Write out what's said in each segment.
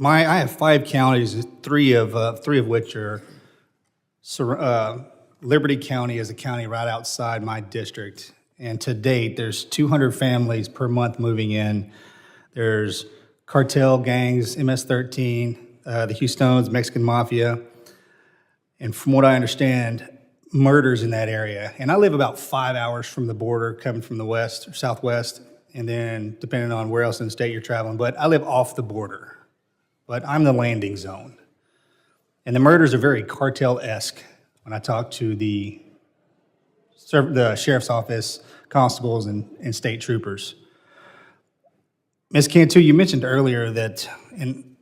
I have 5 counties, three of which are Liberty County is a county right outside my district. And to date, there's 200 families per month moving in. There's cartel gangs, MS-13, the Houstones, Mexican Mafia. And from what I understand, murders in that area. And I live about 5 hours from the border, coming from the west or southwest, and then depending on where else in the state you're traveling. But I live off the border, but I'm the landing zone. And the murders are very cartel-esque when I talk to the sheriff's office, constables, and state troopers. Ms. Cantu, you mentioned earlier that, and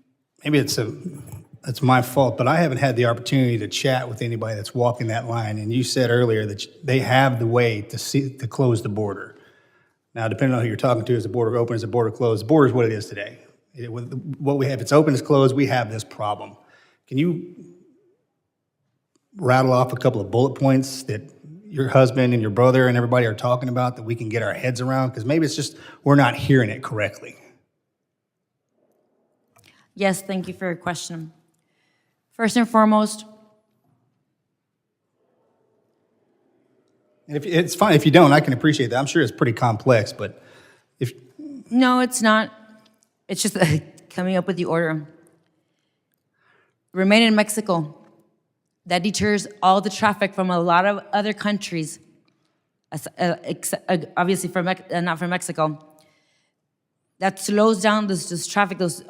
maybe it's my fault, but I haven't had the opportunity to chat with anybody that's walking that line. And you said earlier that they have the way to close the border. Now, depending on who you're talking to, is the border open, is the border closed? The border is what it is today. What we have, if it's open, it's closed, we have this problem. Can you rattle off a couple of bullet points that your husband and your brother and everybody are talking about that we can get our heads around? Because maybe it's just we're not hearing it correctly. Yes, thank you for your question. First and foremost, and if it's fine if you don't, I can appreciate that. I'm sure it's pretty complex, but if no, it's not. It's just coming up with the order. Remain in Mexico. That deters all the traffic from a lot of other countries, obviously not from Mexico. That slows down this traffic, those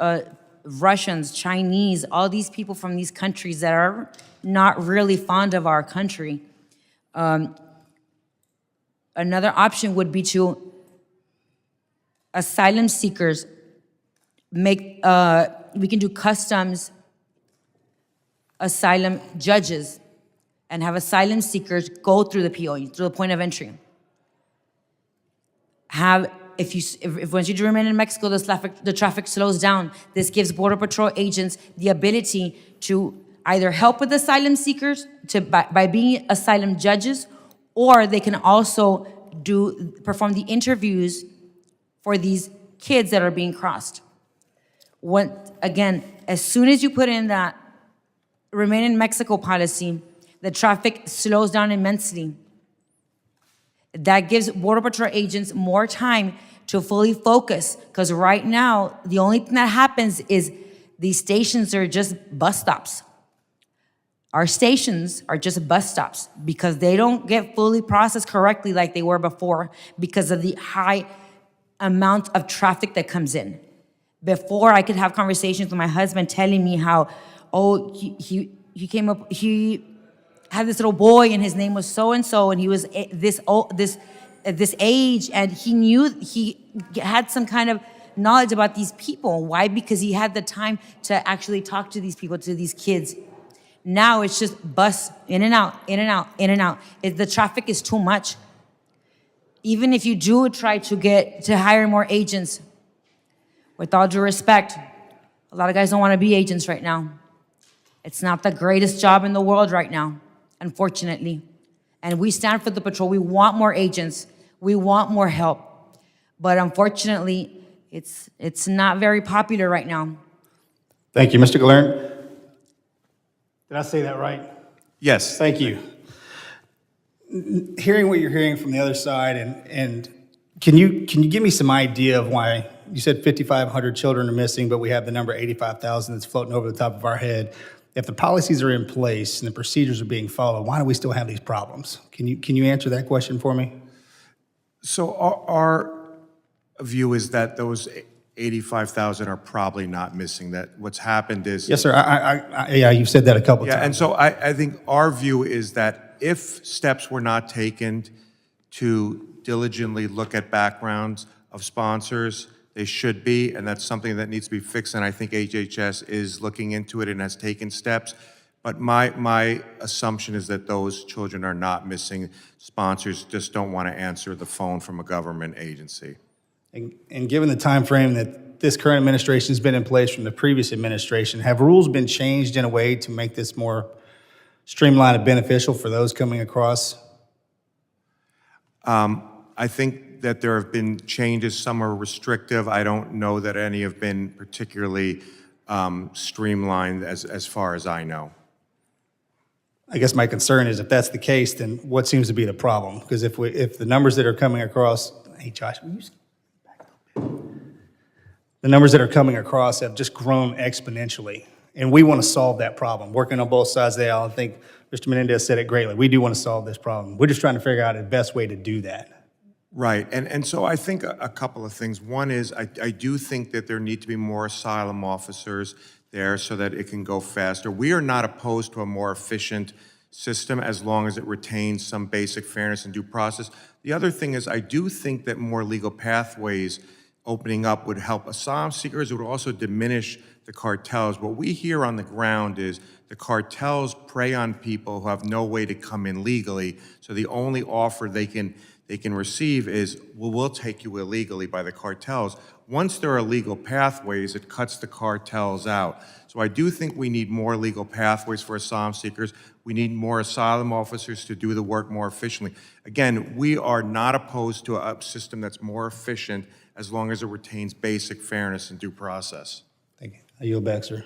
Russians, Chinese, all these people from these countries that are not really fond of our country. Another option would be to asylum seekers we can do customs asylum judges and have asylum seekers go through the PO, through the point of entry. If once you remain in Mexico, the traffic slows down. This gives Border Patrol agents the ability to either help with asylum seekers by being asylum judges, or they can also perform the interviews for these kids that are being crossed. Again, as soon as you put in that remain in Mexico policy, the traffic slows down immensely. That gives Border Patrol agents more time to fully focus, because right now, the only thing that happens is these stations are just bus stops. Our stations are just bus stops because they don't get fully processed correctly like they were before because of the high amount of traffic that comes in. Before, I could have conversations with my husband telling me how, he had this little boy and his name was so-and-so and he was this age, and he had some kind of knowledge about these people. Why? Because he had the time to actually talk to these people, to these kids. Now it's just bus in and out, in and out, in and out. The traffic is too much. Even if you do try to hire more agents, with all due respect, a lot of guys don't want to be agents right now. It's not the greatest job in the world right now, unfortunately. And we stand for the patrol. We want more agents. We want more help. But unfortunately, it's not very popular right now. Thank you, Mr. Galern. Did I say that right? Yes. Thank you. Hearing what you're hearing from the other side, and can you give me some idea of why you said 5,500 children are missing, but we have the number 85,000 that's floating over the top of our head? If the policies are in place and the procedures are being followed, why do we still have these problems? Can you answer that question for me? So our view is that those 85,000 are probably not missing. That what's happened is... Yes, sir. Yeah, you've said that a couple times. And so I think our view is that if steps were not taken to diligently look at backgrounds of sponsors, they should be, and that's something that needs to be fixed, and I think HHS is looking into it and has taken steps. But my assumption is that those children are not missing. Sponsors just don't want to answer the phone from a government agency. And given the time frame that this current administration has been in place from the previous administration, have rules been changed in a way to make this more streamlined and beneficial for those coming across? I think that there have been changes. Some are restrictive. I don't know that any have been particularly streamlined as far as I know. I guess my concern is if that's the case, then what seems to be the problem? Because if the numbers that are coming across, hey Josh, will you back up a bit? The numbers that are coming across have just grown exponentially, and we want to solve that problem. Working on both sides of the aisle, I think Mr. Menendez said it greatly. We do want to solve this problem. We're just trying to figure out the best way to do that. Right, and so I think a couple of things. One is I do think that there need to be more asylum officers there so that it can go faster. We are not opposed to a more efficient system as long as it retains some basic fairness and due process. The other thing is I do think that more legal pathways opening up would help asylum seekers. It would also diminish the cartels. What we hear on the ground is the cartels prey on people who have no way to come in legally, so the only offer they can receive is, well, we'll take you illegally by the cartels. Once there are legal pathways, it cuts the cartels out. So I do think we need more legal pathways for asylum seekers. We need more asylum officers to do the work more efficiently. Again, we are not opposed to a system that's more efficient as long as it retains basic fairness and due process. Thank you. I yield back, sir.